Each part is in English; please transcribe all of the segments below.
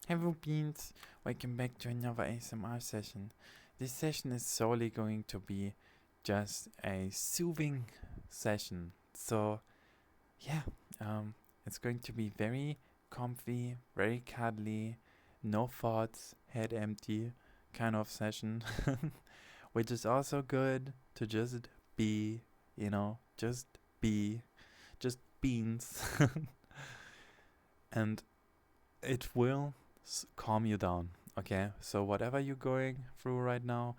Hello beans, welcome back to another ASMR session. This session is solely going to be just a soothing session. So yeah, it's going to be very comfy, very cuddly, no thoughts, head empty kind of session, which is also good to just be, just be, just beans. And it will calm you down. Okay, so whatever you're going through right now,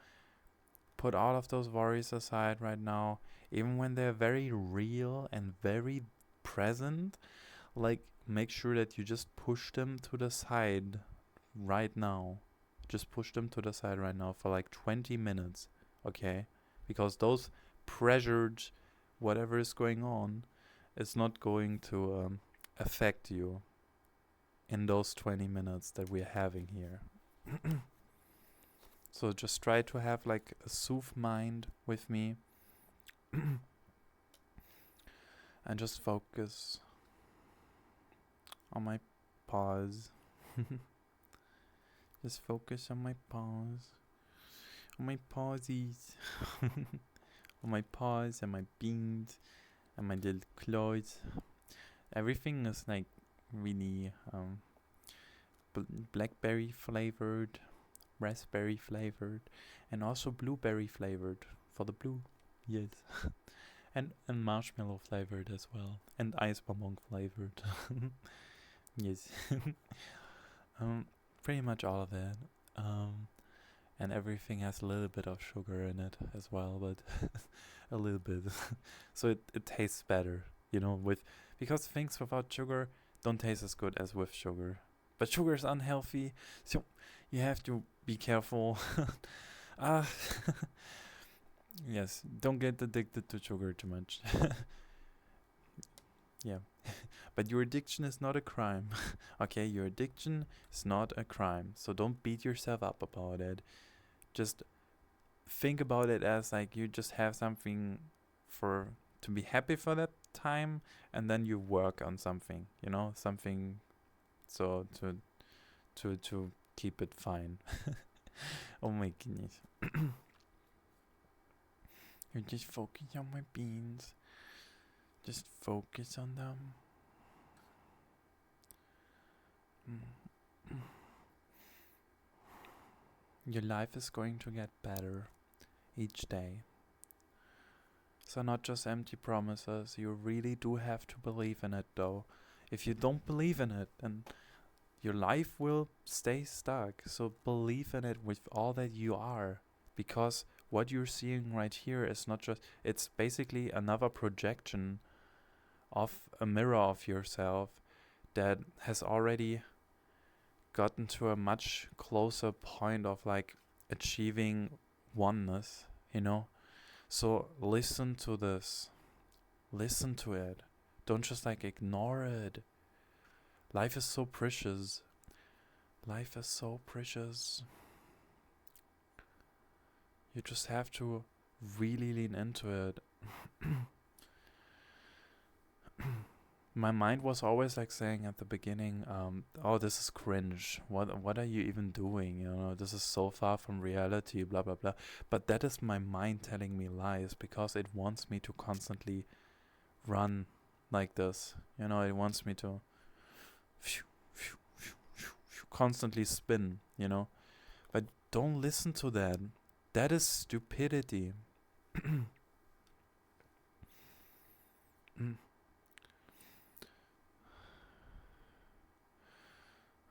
put all of those worries aside right now, even when they're very real and very present. Like, make sure that you just push them to the side right now. Just push them to the side right now for like 20 minutes, okay? Because those pressured, whatever is going on, is not going to affect you in those 20 minutes that we're having here. So just try to have like a soothe mind with me and just focus on my paws. Just focus on my paws. On my pawsies. On my paws and my beans and my little claws. Everything is like really blackberry flavored, raspberry flavored, and also blueberry flavored for the blue. Yes. and marshmallow flavored as well. And ice bonbon flavored. Yes. um Pretty much all of that. And everything has a little bit of sugar in it as well, but a little bit. So it tastes better, with because things without sugar don't taste as good as with sugar. But sugar is unhealthy, so you have to be careful. Ah, yes, don't get addicted to sugar too much. Yeah. But your addiction is not a crime. Okay, your addiction is not a crime. So don't beat yourself up about it. Just think about it as like you just have something for to be happy for that time, and then you work on something, something so to keep it fine. Oh my goodness. You just focus on my beans. Just focus on them. Your life is going to get better each day. So not just empty promises, you really do have to believe in it though. If you don't believe in it, then your life will stay stuck. So believe in it with all that you are. Because what you're seeing right here is not just, it's basically another projection of a mirror of yourself that has already gotten to a much closer point of like achieving oneness, So listen to this. Listen to it. Don't just like ignore it. Life is so precious. Life is so precious. You just have to really lean into it. My mind was always like saying at the beginning, oh, this is cringe. What are you even doing? This is so far from reality, blah, blah, blah. But that is my mind telling me lies because it wants me to constantly run like this. It wants me to constantly spin, But don't listen to that. That is stupidity.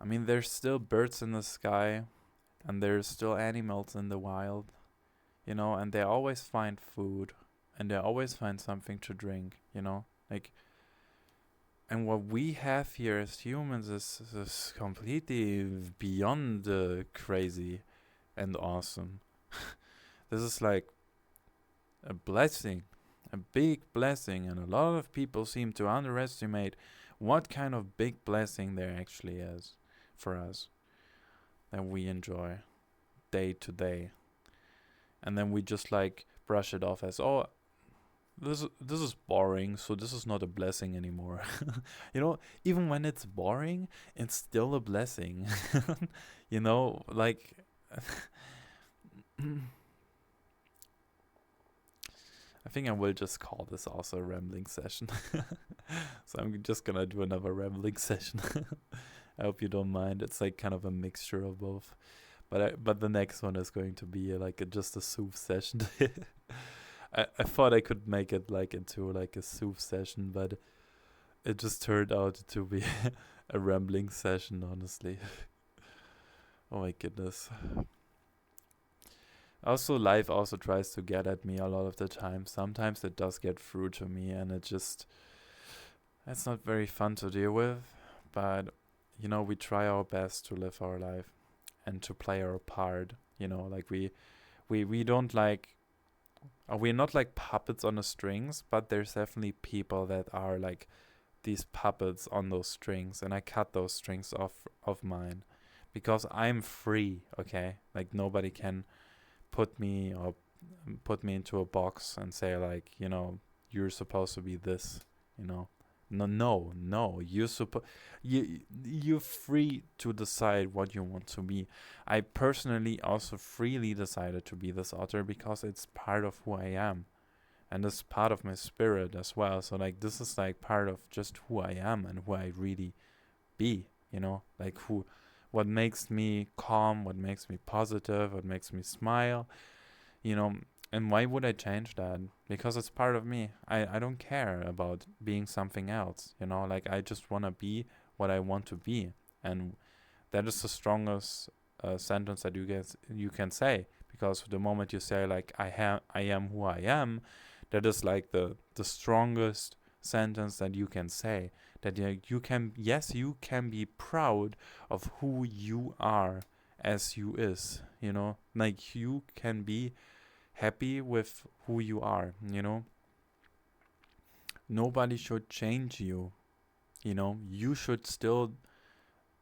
I mean, there's still birds in the sky, and there's still animals in the wild, and they always find food, and they always find something to drink, like. And what we have here as humans is completely beyond crazy and awesome. This is like a blessing, a big blessing, and a lot of people seem to underestimate what kind of big blessing there actually is for us that we enjoy day to day. And then we just like brush it off as, oh, this is boring, so this is not a blessing anymore. Even when it's boring, it's still a blessing. Like I think I will just call this also a rambling session. So I'm just gonna do another rambling session. I hope you don't mind. It's like kind of a mixture of both. But the next one is going to be just a soothe session. I thought I could make it like into like a soothe session, but it just turned out to be a rambling session, honestly. Oh my goodness. Also, life also tries to get at me a lot of the time. Sometimes it does get through to me, and it's not very fun to deal with. But we try our best to live our life and to play our part. Like we don't like. We're not like puppets on the strings, but there's definitely people that are like these puppets on those strings, and I cut those strings off of mine because I'm free. Okay, like nobody can put me into a box and say like you're supposed to be this. No, you're free to decide what you want to be. I personally also freely decided to be this author because it's part of who I am, and it's part of my spirit as well. So like this is like part of just who I am and who I really be. Like what makes me calm, what makes me positive, what makes me smile. you know and why would I change that? Because it's part of me. I don't care about being something else. Like I just want to be what I want to be, and that is the strongest sentence that you can say, because the moment you say like I am who I am, that is like the strongest sentence that you can say, that you can be proud of who you are as you is. Like you can be happy with who you are. Nobody should change you. You should still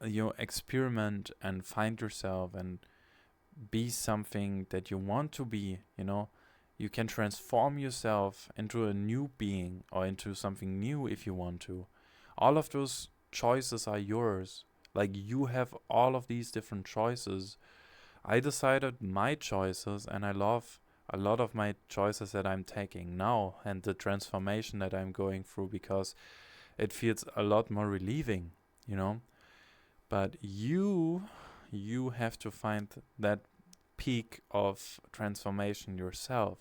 experiment and find yourself and be something that you want to be. You can transform yourself into a new being or into something new if you want to. All of those choices are yours. Like you have all of these different choices. I decided my choices, and I love a lot of my choices that I'm taking now and the transformation that I'm going through, because it feels a lot more relieving. But you have to find that peak of transformation yourself.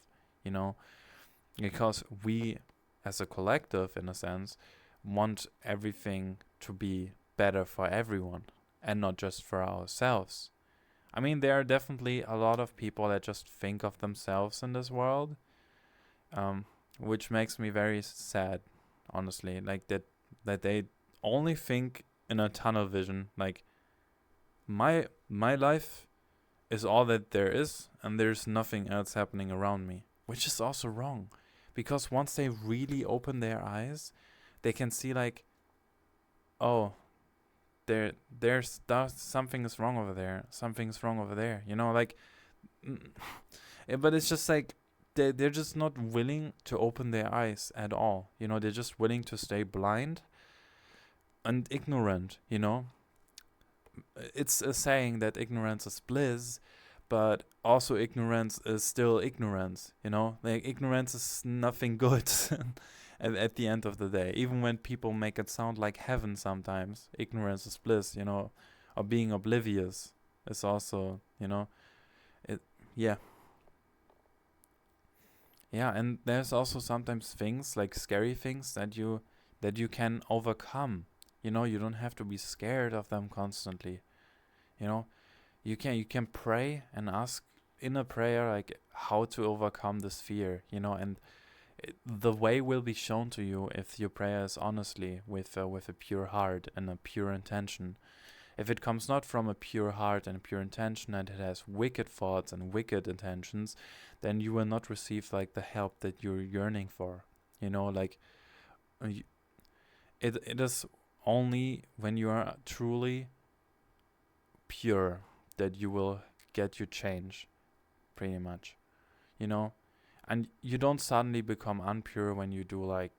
Because we as a collective, in a sense, want everything to be better for everyone and not just for ourselves. I mean, there are definitely a lot of people that just think of themselves in this world, which makes me very sad, honestly. Like that they only think in a tunnel vision. Like my life is all that there is, and there's nothing else happening around me, which is also wrong, because once they really open their eyes, they can see like, oh, there's something is wrong over there. Something's wrong over there. Like, but it's just like they're just not willing to open their eyes at all. They're just willing to stay blind and ignorant. It's a saying that ignorance is bliss, but also ignorance is still ignorance. Like ignorance is nothing good. At the end of the day, even when people make it sound like heaven sometimes, ignorance is bliss, or being oblivious is also, it, yeah. Yeah, and there's also sometimes things, like scary things, that you can overcome. You don't have to be scared of them constantly. You can pray and ask in a prayer like how to overcome this fear, and the way will be shown to you if your prayer is honestly with a pure heart and a pure intention. If it comes not from a pure heart and a pure intention, and it has wicked thoughts and wicked intentions, then you will not receive like the help that you're yearning for. Like it is only when you are truly pure that you will get your change, pretty much. And you don't suddenly become unpure when you do like,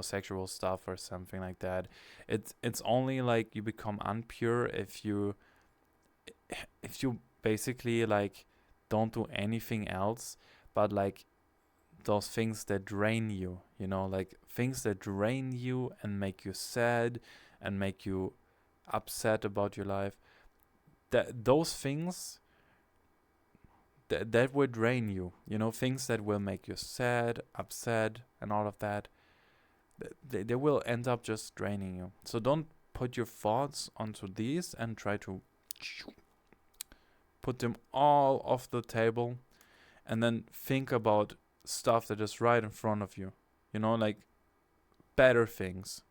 sexual stuff or something like that. It's only like you become unpure if you basically like don't do anything else but like those things that drain you, like things that drain you and make you sad and make you upset about your life. That those things that will drain you, things that will make you sad, upset, and all of that. They will end up just draining you. So don't put your thoughts onto these and try to put them all off the table and then think about stuff that is right in front of you. Like better things.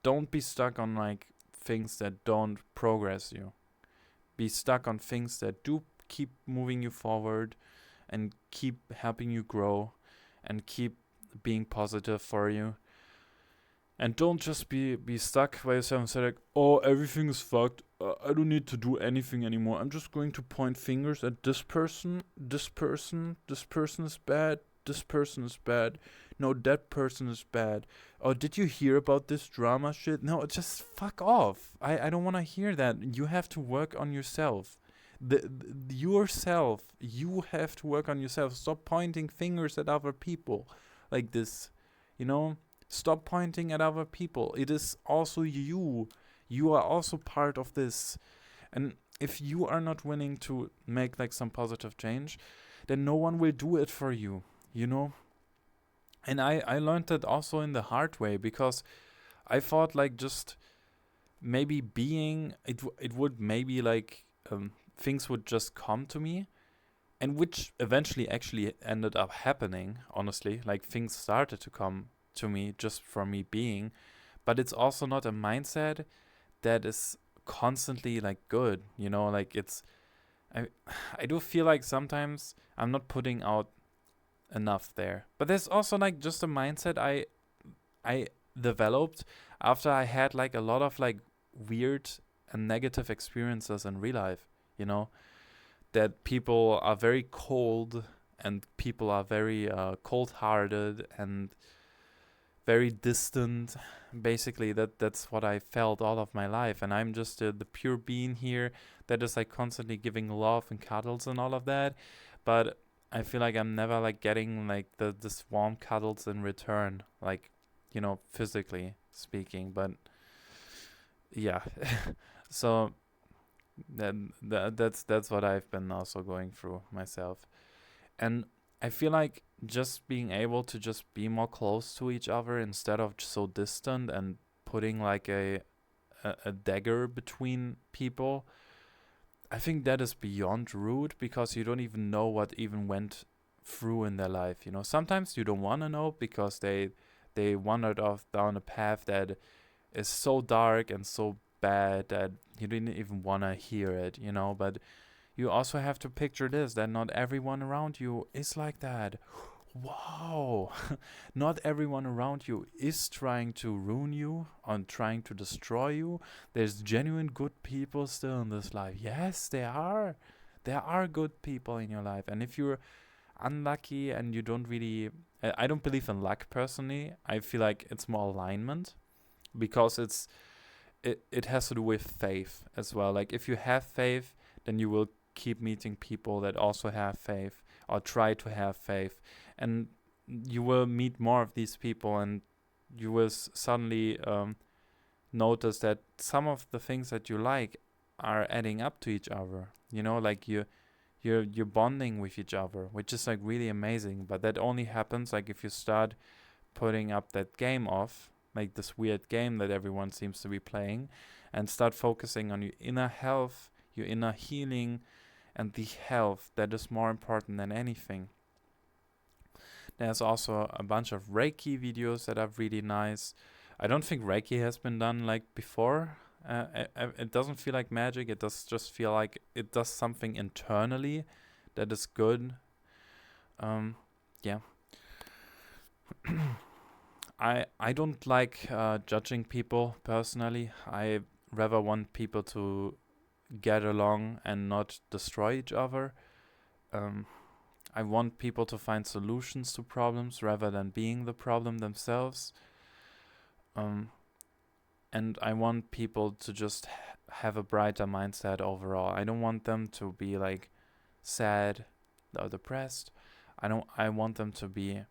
Don't be stuck on like things that don't progress you. Be stuck on things that do keep moving you forward and keep helping you grow and keep being positive for you. And don't just be stuck by yourself and say like, oh, everything is fucked. I don't need to do anything anymore. I'm just going to point fingers at this person is bad, this person is bad. No, that person is bad. Oh, did you hear about this drama shit? No, just fuck off. I don't want to hear that. You have to work on yourself. Yourself. You have to work on yourself. Stop pointing fingers at other people like this. Stop pointing at other people. It is also you. You are also part of this. And if you are not willing to make like some positive change, then no one will do it for you, And I learned that also in the hard way, because I thought like just maybe being, it would maybe like things would just come to me, and which eventually actually ended up happening, honestly. Like things started to come to me just from me being, but it's also not a mindset that is constantly like good, like it's I do feel like sometimes I'm not putting out enough there. But there's also like just a mindset I developed after I had like a lot of like weird and negative experiences in real life, that people are very cold and people are very cold-hearted and very distant. Basically, that's what I felt all of my life, and I'm just the pure being here that is like constantly giving love and cuddles and all of that. But I feel like I'm never like getting like this warm cuddles in return, like physically speaking. But yeah, so that's what I've been also going through myself, and I feel like just being able to just be more close to each other instead of so distant and putting like a dagger between people, I think that is beyond rude, because you don't even know what even went through in their life. Sometimes you don't want to know because they wandered off down a path that is so dark and so bad that you didn't even want to hear it, but you also have to picture this, that not everyone around you is like that. Wow. Not everyone around you is trying to ruin you and trying to destroy you. There's genuine good people still in this life. Yes, there are. There are good people in your life. And if you're unlucky and you don't really... I don't believe in luck personally. I feel like it's more alignment, because it has to do with faith as well. Like if you have faith, then you will keep meeting people that also have faith or try to have faith, and you will meet more of these people, and you will suddenly notice that some of the things that you like are adding up to each other. Like you're bonding with each other, which is like really amazing. But that only happens like if you start putting up that game off, like this weird game that everyone seems to be playing, and start focusing on your inner health, your inner healing, and the health that is more important than anything. There's also a bunch of Reiki videos that are really nice. I don't think Reiki has been done like before. It doesn't feel like magic. It does just feel like it does something internally that is good. Yeah. I don't like judging people personally. I rather want people to get along and not destroy each other. I want people to find solutions to problems rather than being the problem themselves. And I want people to just have a brighter mindset overall. I don't want them to be like sad or depressed. I want them to be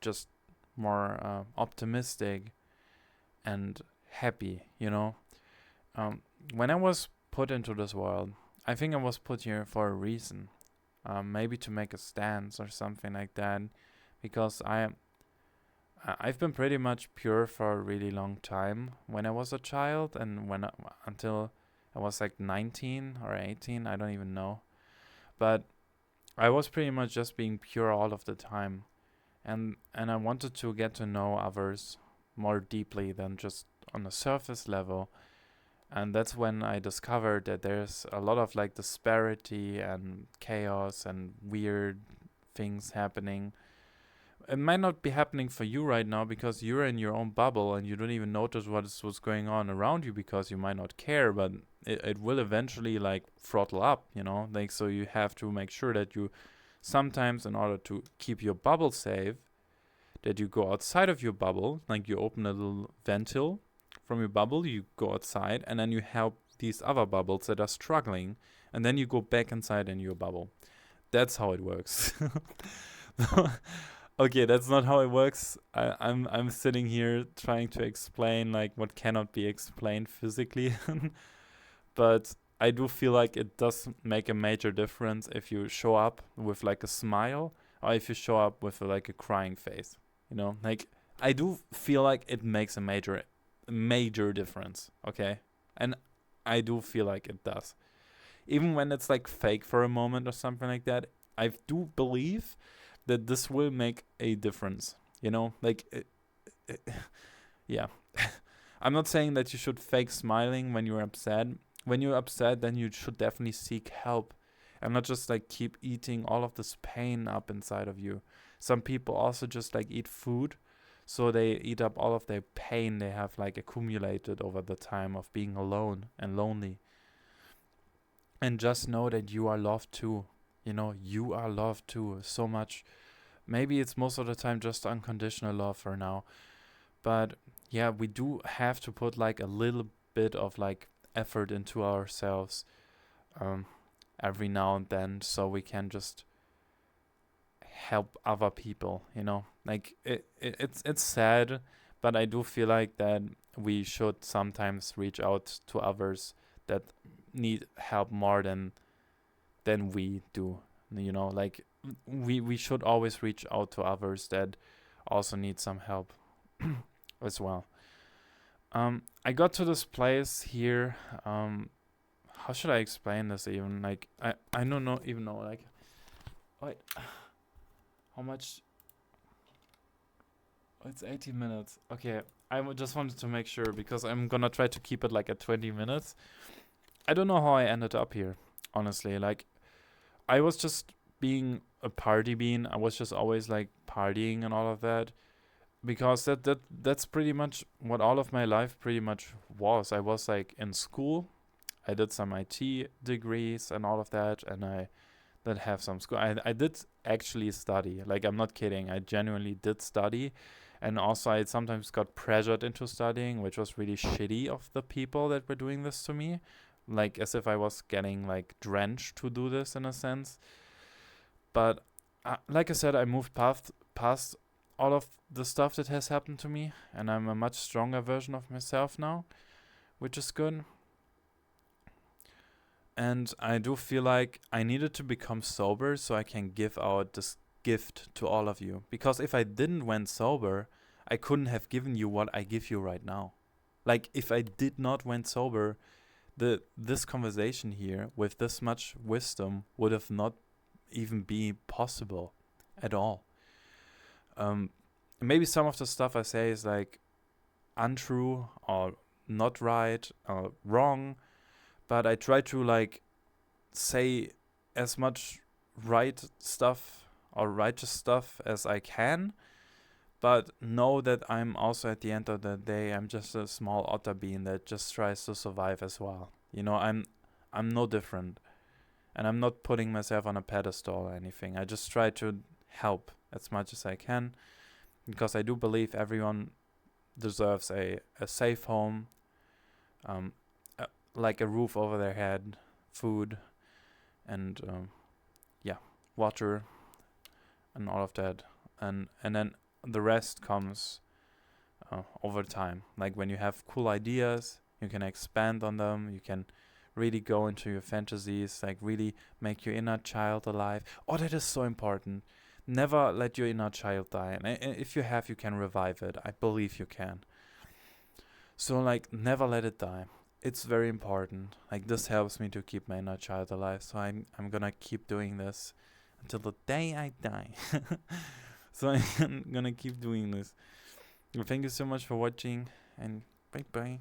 just more optimistic and happy, you know. When I was put into this world, I think I was put here for a reason. Maybe to make a stance or something like that, because I've been pretty much pure for a really long time when I was a child, and until I was like 19 or 18, I don't even know. But I was pretty much just being pure all of the time, and I wanted to get to know others more deeply than just on a surface level. And that's when I discovered that there's a lot of like disparity and chaos and weird things happening. It might not be happening for you right now because you're in your own bubble and you don't even notice what's going on around you because you might not care, but it will eventually like throttle up, you know? Like, so you have to make sure that you sometimes, in order to keep your bubble safe, that you go outside of your bubble, like you open a little ventil from your bubble, you go outside, and then you help these other bubbles that are struggling, and then you go back inside in your bubble. That's how it works. Okay, that's not how it works. I'm sitting here trying to explain like what cannot be explained physically, but I do feel like it does make a major difference if you show up with like a smile or if you show up with like a crying face. You know, like I do feel like it makes a major difference. Okay, and I do feel like it does, even when it's like fake for a moment or something like that. I do believe that this will make a difference. You know, like, yeah. I'm not saying that you should fake smiling when you're upset. When you're upset, then you should definitely seek help and not just like keep eating all of this pain up inside of you. Some people also just like eat food, so they eat up all of their pain they have like accumulated over the time of being alone and lonely. And just know that you are loved too. You know, you are loved too so much. Maybe it's most of the time just unconditional love for now. But yeah, we do have to put like a little bit of like effort into ourselves every now and then, so we can just help other people, you know. Like it's sad, but I do feel like that we should sometimes reach out to others that need help more than we do, you know. Like we should always reach out to others that also need some help as well. I got to this place here. How should I explain this even? Like, I don't know even know, like, wait, how much? Oh, it's 18 minutes. Okay, just wanted to make sure because I'm gonna try to keep it like at 20 minutes. I don't know how I ended up here, honestly. Like, I was just being a party bean. I was just always like partying and all of that, because that's pretty much what all of my life pretty much was. I was like in school. I did some IT degrees and all of that, and I did have some school. I did actually study. Like, I'm not kidding. I genuinely did study. And also I sometimes got pressured into studying, which was really shitty of the people that were doing this to me. Like, as if I was getting like drenched to do this in a sense. But like I said, I moved past all of the stuff that has happened to me, and I'm a much stronger version of myself now, which is good. And I do feel like I needed to become sober so I can give out this gift to all of you. Because if I didn't went sober, I couldn't have given you what I give you right now. Like, if I did not went sober, this conversation here with this much wisdom would have not even been possible at all. Maybe some of the stuff I say is like untrue or not right or wrong, but I try to like say as much right stuff or righteous stuff as I can, but know that I'm also, at the end of the day, I'm just a small otter bean that just tries to survive as well. You know, I'm no different. And I'm not putting myself on a pedestal or anything. I just try to help as much as I can, because I do believe everyone deserves a safe home, um, like a roof over their head, food, and water, and all of that. And then the rest comes over time. Like when you have cool ideas, you can expand on them. You can really go into your fantasies, like really make your inner child alive. Oh, that is so important. Never let your inner child die. And if you have, you can revive it. I believe you can. So like, never let it die. It's very important. Like, this helps me to keep my inner child alive. So I'm gonna keep doing this until the day I die. So I'm gonna keep doing this. Well, thank you so much for watching, and bye bye.